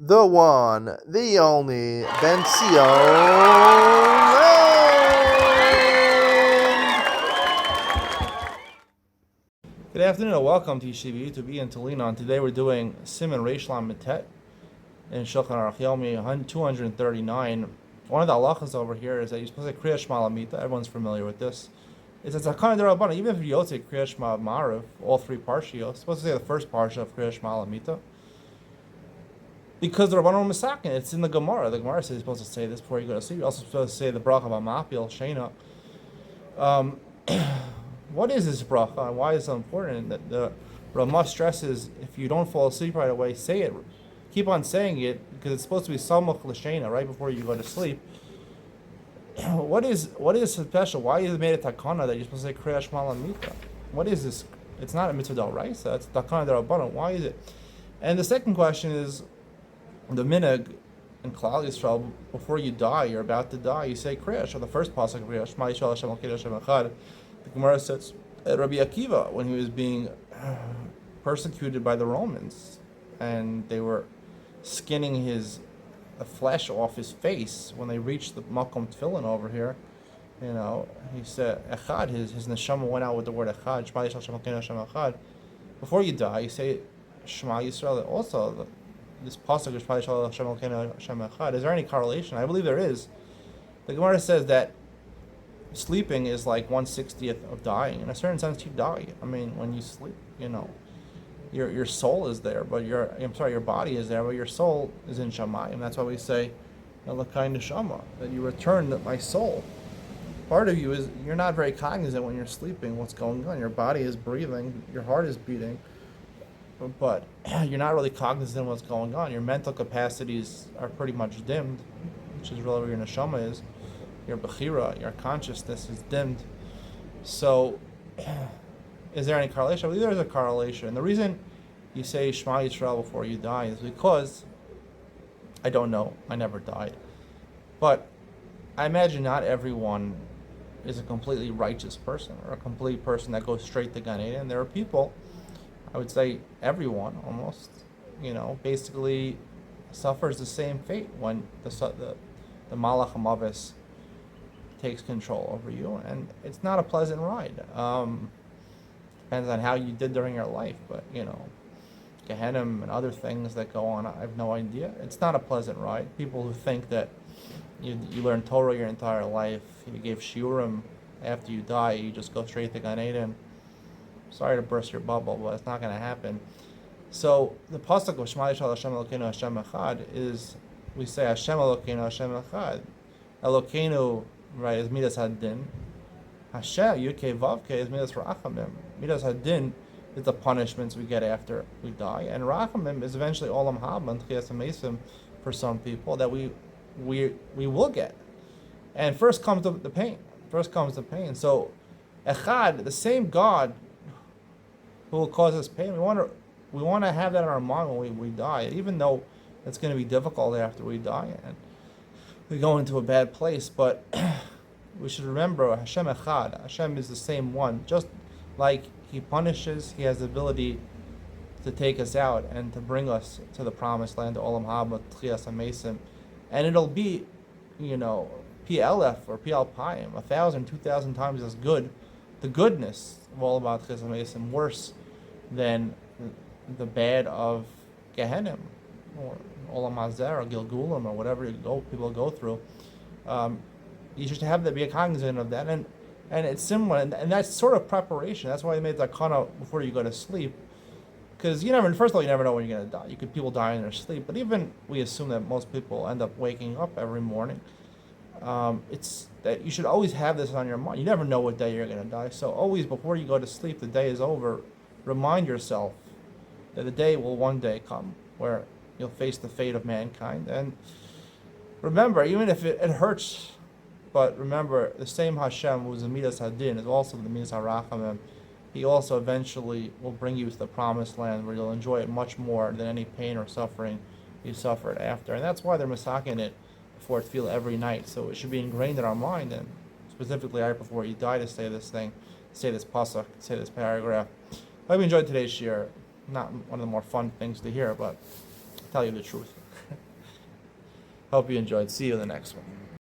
the one, the only, Ben Good afternoon and welcome to Yeshiva YouTube Iyun to Lean On. Today we're doing Siman Reish Lamed Tet in Shulchan Aruch Yomi 239. One of the halachas over here is that you're supposed to say Kriya Shema Lamita. Everyone's familiar with this. It's a Takana D'Rabbanan. Even if you don't say Kriya Shema Ma'ariv, all three parshios, you're supposed to say the first parsha of Kriya Shema Lamita. Because the Rabbanon Misakin, it's in the Gemara. The Gemara says you're supposed to say this before you go to sleep. You're also supposed to say the bracha B'mapil Sheina. What is this bracha and why is it so important? That the Ramah stresses if you don't fall asleep right away, say it. Keep on saying it because it's supposed to be Samach L'Sheina right before you go to sleep. What is special? Why is it made a takana that you're supposed to say Kriya Shema Lamita? What is this? It's not a mitzvah d'oraisa. It's takana d'Rabbanan. Why is it? And the second question is the minhag in Klal Yisrael. Before you die, you're about to die. You say Kriya. The first pasuk of Kriya Shema Yisrael Hashem Elokeinu Hashem Echad. The Gemara says Rabbi Akiva when he was being persecuted by the Romans, and they were skinning the flesh off his face when they reached the Makom Tefillin over here. You know, he said Echad. His neshama went out with the word Echad. Shema Yisrael Hashem Elokeinu Hashem Echad. Before you die, you say Shema Yisrael. Also, this pasuk Shema Yisrael Hashem Elokeinu Hashem Echad. Is there any correlation? I believe there is. The Gemara says that sleeping is like 1/60th of dying. In a certain sense, you die. I mean, when you sleep, you know, your soul is there, but your body is there, but your soul is in Shamayim. That's why we say, Elokai Neshama, that you return my soul. Part of you is you're not very cognizant when you're sleeping what's going on. Your body is breathing, your heart is beating, but you're not really cognizant of what's going on. Your mental capacities are pretty much dimmed, which is really where your Neshama is. Your Bechira, your consciousness is dimmed. So, is there any correlation? I believe there's a correlation. And the reason you say Shema Yisrael before you die is because, I don't know, I never died. But I imagine not everyone is a completely righteous person or a complete person that goes straight to Gan Eden. There are people, I would say everyone almost, basically suffers the same fate when the Malach HaMavis takes control over you, and it's not a pleasant ride. Depends on how you did during your life, but Gehenna and other things that go on, I have no idea. It's not a pleasant ride. People who think that you learn Torah your entire life, you gave shiurim, after you die, you just go straight to Gan Eden. Sorry to burst your bubble, but it's not going to happen. So the pasuk of Shema Yisrael Hashem Elokeinu Hashem Echad is, we say Hashem Elokeinu Hashem Echad. Elokeinu, right, is Midas Hadin. Hashem, Yud-Kei Vav-Kei, is Midas Rachamim. Midas Hadin is the punishments we get after we die. And Rachamim is eventually Olam Haba and Tchias HaMeisim for some people that we will get. And first comes the pain. So, Echad, the same God who will cause us pain, we want to have that in our mind when we die. Even though it's going to be difficult after we die. And we go into a bad place, but we should remember Hashem Echad. Hashem is the same one. Just like He punishes, He has the ability to take us out and to bring us to the promised land, to Olam Haba, Tchias HaMeisim. And it'll be, Pi Elef or Pi Alpayim, 1,000, 2,000 times as good. The goodness of all about Tchias HaMeisim, worse than the bad of Gehenna or Olam Hazer or Gilgulim or whatever people go through. You should have that, be cognizant of that, and it's similar, and that's sort of preparation. That's why they made zakana before you go to sleep, because first of all, you never know when you're going to die. People die in their sleep, but even we assume that most people end up waking up every morning. It's that you should always have this on your mind. You never know what day you're going to die, so always before you go to sleep, the day is over, remind yourself that the day will one day come where you'll face the fate of mankind. And remember, even if it hurts, but remember, the same Hashem who is the Midas Hadin is also the Midas HaRachamim. He also eventually will bring you to the promised land where you'll enjoy it much more than any pain or suffering you suffered after. And that's why they're masaking it before tefillah every night. So it should be ingrained in our mind, and specifically right before you die, to say this thing, say this pasuk, say this paragraph. I hope you enjoyed today's shir. Not one of the more fun things to hear, but I'll tell you the truth. Hope you enjoyed. See you in the next one.